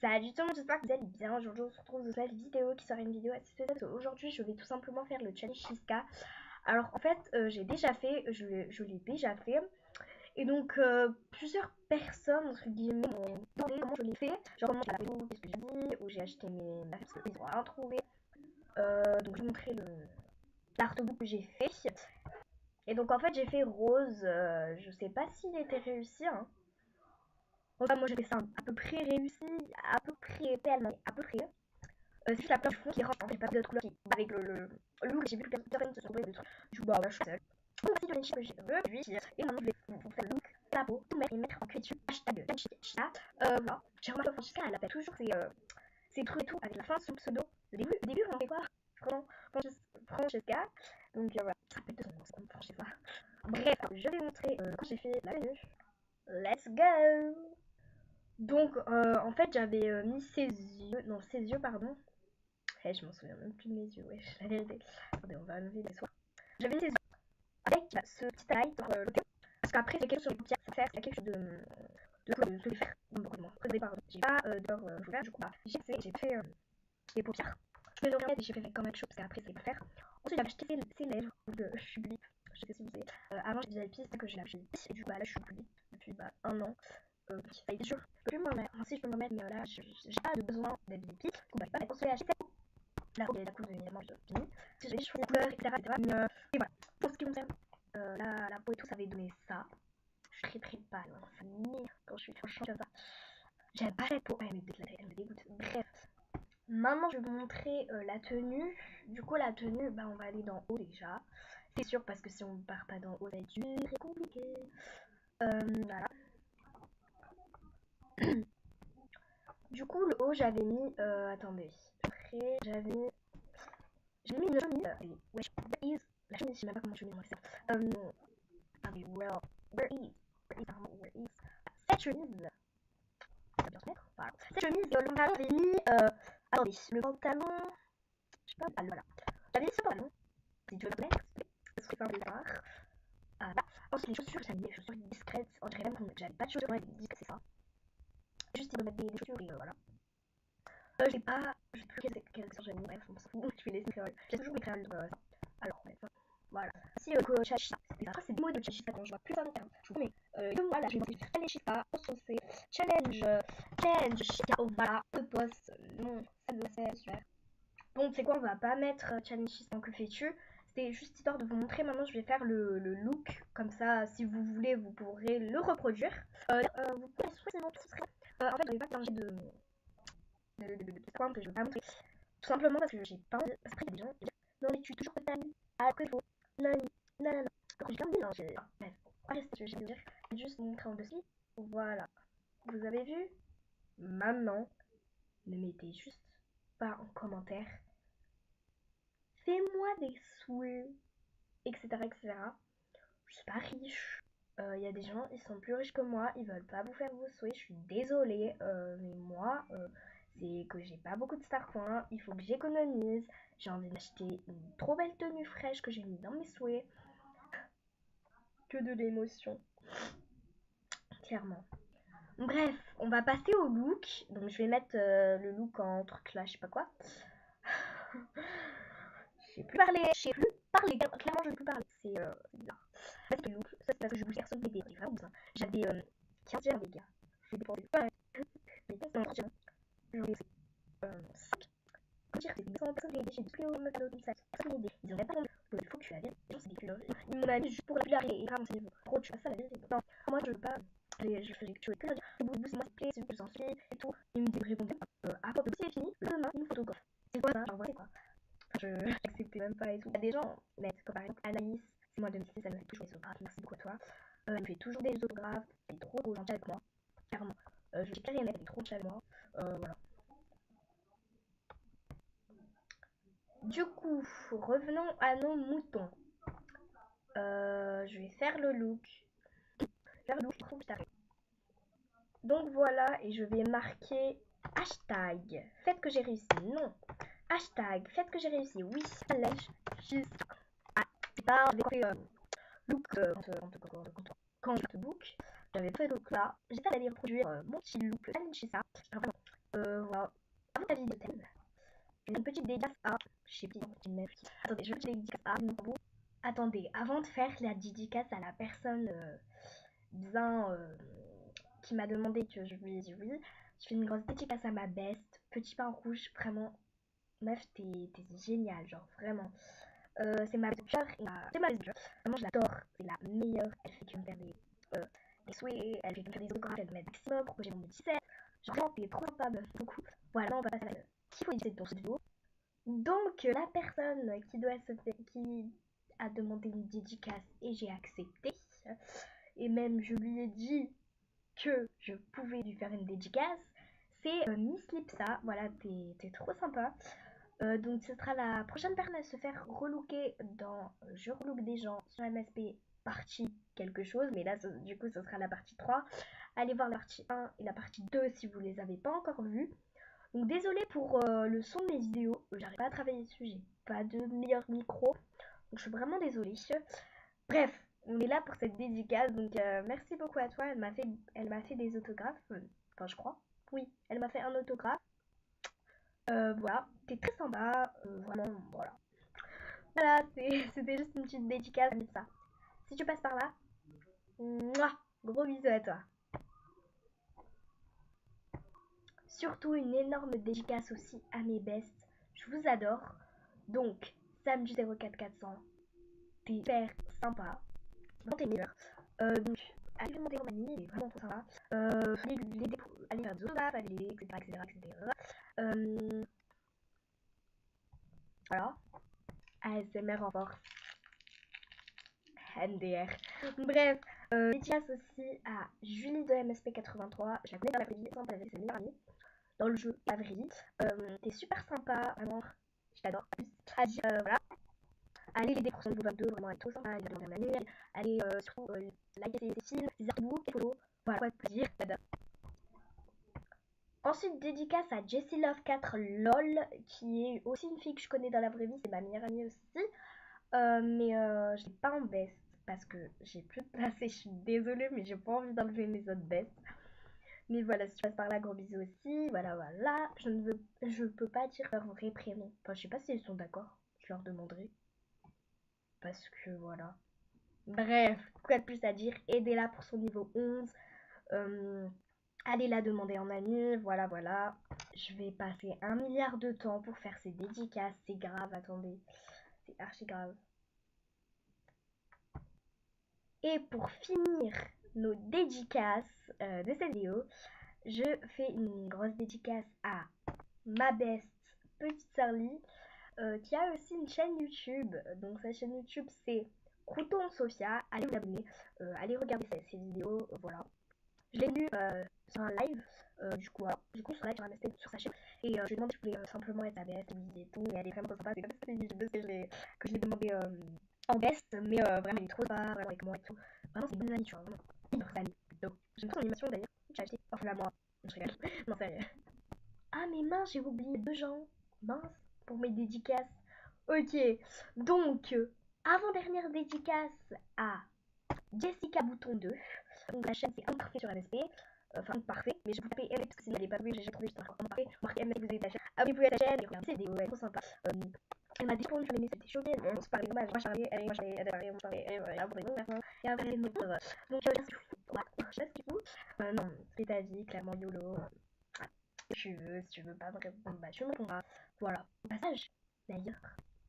Salut tout le monde, j'espère que vous allez bien. Aujourd'hui, on se retrouve dans cette vidéo qui sera une vidéo assez spéciale. Aujourd'hui, je vais tout simplement faire le challenge Shiska. Alors, en fait, je l'ai déjà fait. Et donc, plusieurs personnes, entre guillemets, m'ont demandé comment je l'ai fait. Genre, comment j'ai la vidéo, qu'est-ce que j'ai dit, où j'ai acheté mes affaires parce qu'ils n'ont rien trouvé. Donc, je vais vous montrer l'artbook que j'ai fait. Et donc, en fait, j'ai fait rose. Je sais pas s'il était réussi, hein. Enfin, moi, j'ai fait ça à peu près réussi, à peu près, tellement, à peu près. C'est juste la couleur du fond qui rentre, en fait, pas d'autres couleurs qui avec le look. J'ai vu que personne se sont trouvés des trucs. Du coup, bah, voilà, je suis seule. Donc, voici le niche que j'ai vu. Et maintenant, je vais vous faire le look, la peau, tout mettre et mettre en clé dessus. Hashtag Chita. Voilà. J'ai remarqué que Francesca, elle appelle toujours ses trucs et tout avec la fin de son pseudo. Au début, on fait quoi? Vraiment, Francesca. Donc, voilà. Ça s'appelle de son nom, c'est comme Francesca. Bref, je vais vous montrer quand j'ai fait la tenue. Let's go! Donc, en fait, j'avais mis ses yeux, pardon. Eh, je m'en souviens même plus de mes yeux, wesh, la vérité. Attendez, on va enlever les soins. J'avais mis ses yeux avec ce petit highlight sur le côté. Parce qu'après, c'est quelque chose sur les paupières, ça faire, c'est quelque chose de faire. Au départ, j'ai pas d'or ouvert, du coup, bah, j'ai fait les paupières. Je me regarde et j'ai fait quand même quelque chose, parce qu'après, c'est pas faire. Ensuite, j'avais acheté ses lèvres de Chubli. Je sais pas si vous savez. Avant, j'étais VIP, c'est ça que j'ai acheté. Et du coup, bah, là, je suis public depuis bah, un an. Ça a été dur. Je peux plus m'en mettre. Si je peux m'en mettre, mais là, j'ai pas de besoin d'être VIP. Du coup, bah, je vais pas mettre. J'ai acheté la robe et la coupe évidemment, je finis. Si j'ai choisi les couleurs, etc. Mais, et voilà. Pour ce qui concerne la peau et tout, ça avait donné ça. Je suis très pâle. Hein. Ça m'énerve quand je suis franchement comme ça. J'aime pas cette peau. Elle me dégoûte. Bref. Maintenant, je vais vous montrer la tenue. Du coup, la tenue, bah, on va aller d'en haut déjà. C'est sûr, parce que si on part pas d'en haut, ça va être très compliqué. Voilà. Du coup, le haut, j'avais mis. Attendez. Après, j'avais mis une chemise. Wesh, where is. La chemise, je sais même pas comment je vais moi ça. Attendez, where is. Cette chemise. Ça va bien se mettre. Voilà. Cette chemise, le pantalon, j'avais mis. Attendez, le pantalon. Je sais pas. Ah, voilà. J'avais mis ce pantalon. Si tu veux le mettre, ce serait simple de voir. Voilà. Ensuite, les chaussures, j'avais mis des chaussures discrètes. On dirait même que j'avais pas de chaussures, elle dit que c'est ça. Juste de mettre des chaussures et voilà. J'ai pas. Je sais plus quelle version j'ai mis, bref, on s'en fout. Je vais laisser mes créoles. J'ai toujours mes créoles. Alors, ouais, voilà. Si Chachita, c'est des mots de Chachita quand je vois plus d'un terme. Je vous promets. Deux mois là, je vais lancer Challenge Chita, enfoncé, Challenge Chita, oh voilà, le poste. Non, ça doit faire super. Bon, c'est quoi, on va pas mettre Challenge Chita en que fais-tu. C'était juste histoire de vous montrer. Maintenant, je vais faire le look. Comme ça, si vous voulez, vous pourrez le reproduire. Vous pouvez sinon tout serait. En fait, j'avais pas changé de que je veux pas montrer. Tout simplement parce que j'ai pas envie. Parce qu'après, il y a des gens qui disent non, mais tu es toujours pas ami. Alors que il faut. Non, non, non. Alors j'ai plein de hein, j'ai. Bref, voilà ce que je vais dire. Je vais juste vous montrer en dessous. Voilà. Vous avez vu? Maintenant, ne mettez juste pas en commentaire. Fais-moi des souhaits, etc. etc. Je suis pas riche. Il y a des gens, ils sont plus riches que moi, ils veulent pas vous faire vos souhaits. Je suis désolée, mais moi, c'est que j'ai pas beaucoup de starcoins. Il faut que j'économise. J'ai envie d'acheter une trop belle tenue fraîche que j'ai mis dans mes souhaits. Que de l'émotion. Clairement. Bref, on va passer au look. Donc je vais mettre le look en truc là, je sais pas quoi. Je sais plus parler, clairement je ne peux plus parler. C'est bizarre. Ça c'est le look, ça c'est parce que je voulais faire sauver des vraiment bien. J'avais 15 les gars. Je vais dépenser pas mais c'est mon prochain. J'en ai 5. Comment dire, c'est des 100 personnes qui j'ai plus haut me faire comme ça. Personne n'idée. Ils auraient pas compris. Il faut que tu la vérité. C'est des culeurs. Ils m'ont mis juste pour la popularité et ramener trop, tu vois ça la vérité. Non, moi je veux pas. Je faisais que tu veux que leur dire. C'est moi c'est plaît, c'est vous que j'en suis et tout. Ils me répondaient. Après que c'est fini, le lendemain, ils me photographe. C'est quoi ça? Genre, voilà quoi. Je n'acceptais même pas et tout. Il y a des gens, mais comme par exemple Anaïs, c'est moi de Mystique, elle me fait toujours des autographes. Merci beaucoup à toi. Elle me fait toujours des autographes. Elle est trop gentille avec moi. Clairement. Je sais pas rien mettre, elle est trop gentille avec moi. Voilà. Du coup, revenons à nos moutons. Je vais faire le look. Je trouve que donc voilà, et je vais marquer hashtag faites que j'ai réussi. Non. Hashtag faites que j'ai réussi. Oui, challenge juste. Ah, c'est pas fait look quand je te book. J'avais fait le look là. J'étais allée reproduire mon petit look challenge ça. Vraiment, Voilà. Avant la vidéo thème, j'ai une petite dédicace à... Je sais plus, attendez, je vais une dédicace à... Attendez, avant de faire la dédicace à la personne bien qui m'a demandé que je lui ai dit oui, je fais une grosse dédicace à ma best, petit pain rouge, vraiment, meuf, t'es géniale, genre, vraiment. C'est ma best cœur, c'est ma best cœur, vraiment, je l'adore, c'est la meilleure, elle fait que me faire des souhaits, elle fait que me faire des autographes, elle me met maximum pour que j'ai mon 17, genre, vraiment, t'es trop sympa, meuf, beaucoup. Voilà, on va passer à la qu'il faut éviter dans cette vidéo. Donc, la personne qui a demandé une dédicace et j'ai accepté, et même je lui ai dit que je pouvais lui faire une dédicace, c'est Miss Lipsa. Voilà, t'es trop sympa. Donc ce sera la prochaine personne à se faire relooker dans Je relook des gens sur MSP partie quelque chose, mais là du coup ce sera la partie 3. Allez voir la partie 1 et la partie 2 si vous les avez pas encore vues. Donc désolé pour le son de mes vidéos, j'arrive pas à travailler dessus, j'ai pas de meilleur micro, donc je suis vraiment désolée. Bref, on est là pour cette dédicace, donc merci beaucoup à toi, elle m'a fait des autographes, enfin je crois, oui, elle m'a fait un autographe. Voilà, t'es très sympa, vraiment, voilà. Voilà, c'était juste une petite dédicace, mais ça. Si tu passes par là, mouah, gros bisous à toi. Surtout une énorme dédicace aussi à mes bests, je vous adore. Donc, Samedi 04400, t'es super sympa, vraiment t'es meilleur. Donc, allez demander aux amis, il est vraiment trop sympa. Allez l'aider pour aller faire des autographes, allez l'aider, etc. Voilà. ASMR en force. NDR. Bref, dédicace aussi à Julie de MSP83. Je la connais dans la vraie vie, sans avec ses meilleures amies. Dans le jeu, la vraie vie. T'es super sympa, vraiment. Je t'adore. Voilà. Allez l'aider pour son niveau 22, vraiment elle est trop sympa. Elle va demander à ma amie. Allez surtout liker ses films, ses artbooks, ses photos. Voilà, quoi de plaisir, j'adore. Ensuite, dédicace à Jessie Love 4 LOL, qui est aussi une fille que je connais dans la vraie vie, c'est ma meilleure amie aussi. Mais je l'ai pas en best parce que j'ai plus de place et je suis désolée, mais j'ai pas envie d'enlever mes autres best. Mais voilà, si tu passes par là, gros bisous aussi. Voilà, voilà. Je peux pas dire leur vrai prénom. Enfin, je sais pas si ils sont d'accord. Je leur demanderai. Parce que voilà. Bref, quoi de plus à dire? Aidez-la pour son niveau 11. Allez la demander en ami. Voilà, voilà. Je vais passer 1 milliard de temps pour faire ces dédicaces. C'est grave, attendez. C'est archi grave. Et pour finir nos dédicaces de cette vidéo, je fais une grosse dédicace à ma best petite Sarly qui a aussi une chaîne YouTube. Donc sa chaîne YouTube c'est Crouton Sophia. Allez vous abonner, allez regarder ses vidéos, voilà. Je l'ai vu sur un live, du coup sur live sur sa chaîne. Et je lui ai demandé si je pouvais simplement être sa best et tout. Et elle est vraiment sympa, c'est comme ça que je l'ai demandé en best, mais vraiment elle est trop sympa, vraiment avec moi et tout. Vraiment c'est une bonne amie, tu vois, vraiment. Une amie plutôt. J'aime trop son animation d'ailleurs, j'ai acheté. Enfin là moi, je rigole. Non sérieux. Ah mais mince, j'ai oublié 2 gens. Mince, pour mes dédicaces. Ok, donc avant-dernière dédicace à Jessica Bouton 2. Donc la chaîne c'est Imparfait sur MSP. Enfin parfait, mais je vous tapez MS parce que si vous n'allez pas vu, j'ai trouvé juste un Imparfait. Marquez MS, vous avez ta chaîne. Abonnez-vous à ta chaîne et regardez ces vidéos, elle est trop sympa. Elle m'a dit pour une famille, c'était choqué. On se parlait dommage. Moi je parlais, elle parlait, on se parlait, elle parlait, et après elle me dit, donc je sais ce qu'il faut. Non, c'est ta vie, clairement YOLO. Si tu veux pas me répondre, bah tu me répondras. Voilà. Au passage, d'ailleurs,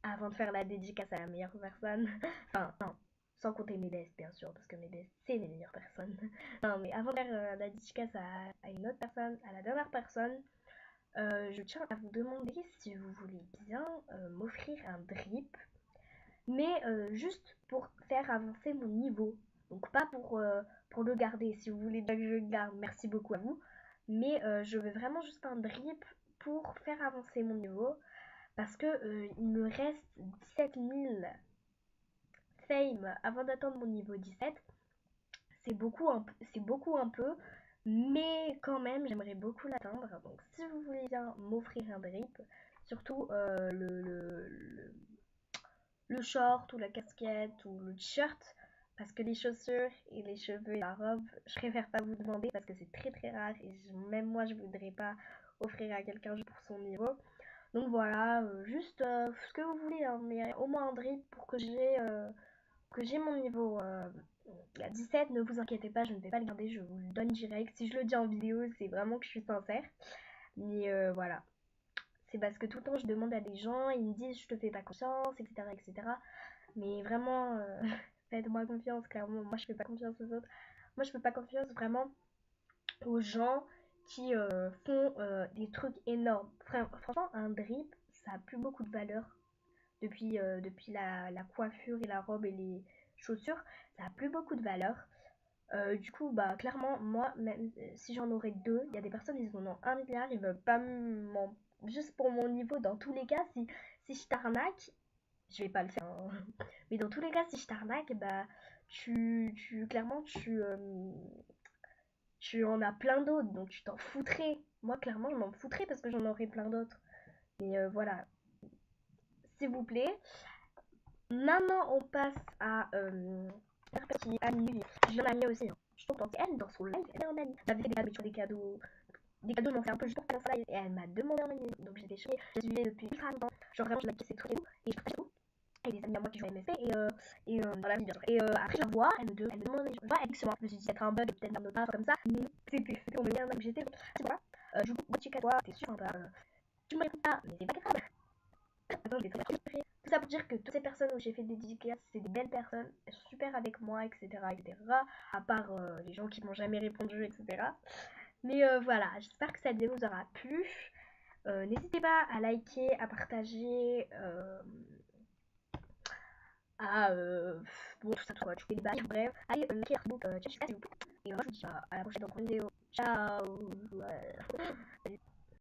avant de faire la dédicace à la meilleure personne, enfin, non, sans compter mes bestes, bien sûr, parce que mes bestes, c'est les meilleures personnes. Non, mais avant de faire la dédicace à une autre personne, à la dernière personne, je tiens à vous demander si vous voulez bien m'offrir un drip, mais juste pour faire avancer mon niveau. Donc pas pour le garder. Si vous voulez bien que je le garde, merci beaucoup à vous. Mais je veux vraiment juste un drip pour faire avancer mon niveau. Parce que il me reste 17 000 fame avant d'atteindre mon niveau 17. C'est beaucoup un peu. Mais quand même, j'aimerais beaucoup l'atteindre. Donc si vous voulez bien m'offrir un drip, surtout le short ou la casquette ou le t-shirt, parce que les chaussures et les cheveux et la robe, je préfère pas vous demander parce que c'est très très rare et même moi je voudrais pas offrir à quelqu'un juste pour son niveau. Donc voilà, juste ce que vous voulez, hein, mais au moins un drip pour que j'ai mon niveau 17. Ne vous inquiétez pas, je ne vais pas le garder, je vous le donne direct. Si je le dis en vidéo, c'est vraiment que je suis sincère. Mais voilà, c'est parce que tout le temps je demande à des gens, ils me disent je te fais pas confiance, etc. etc. Mais vraiment, faites-moi confiance, clairement. Moi je fais pas confiance aux autres. Moi je fais pas confiance vraiment aux gens qui font des trucs énormes. Franchement, un drip, ça a plus beaucoup de valeur depuis la coiffure et la robe et les chaussures. Ça a plus beaucoup de valeur. Du coup, bah clairement, moi, même si j'en aurais deux, il y a des personnes, ils en ont 1 milliard, ils veulent pas m'en... Juste pour mon niveau, dans tous les cas, si je t'arnaque, je vais pas le faire, hein. Mais dans tous les cas, si je t'arnaque, bah clairement, tu en as plein d'autres, donc tu t'en foutrais. Moi, clairement, je m'en foutrais parce que j'en aurais plein d'autres. Mais voilà, s'il vous plaît. Maintenant, on passe à la petite Annie. Je viens d'Annie aussi, hein. Je trouve que elle, dans son live, elle est en Annie. J'avais fait des cadeaux, des cadeaux. Des cadeaux, j'en fais un peu juste pour ça. Et elle m'a demandé en Annie. Donc j'étais choquée. Je suivais depuis ultra longtemps. Genre vraiment, je l'ai ses trucs et tout. Et je partage tout. Et des amis à moi qui jouent à MSP. Et dans la vie, bien sûr. Et après, je la vois. Elle me demande. Je vois, elle dit que c'est moi. Je me suis dit, peut-être un bug, peut-être un autre comme ça. Mais c'était au meilleur où j'étais. C'est voilà. Du coup, moi, tu sais toi, t'es sûr, hein, tu me réponds pas. Mais c'est pas grave. Attends, je vais très bien. Tout ça pour dire que toutes ces personnes où j'ai fait des dédicaces, c'est des belles personnes, elles sont super avec moi, etc. etc. À part les gens qui m'ont jamais répondu, etc. Mais voilà, j'espère que cette vidéo vous aura plu. N'hésitez pas à liker, à partager, à bon, tout ça, tout, tu fais des bails, bref. Allez, likez Facebook, ciao, s'il vous plaît. Et moi, je vous dis à la prochaine dans une vidéo. Ciao.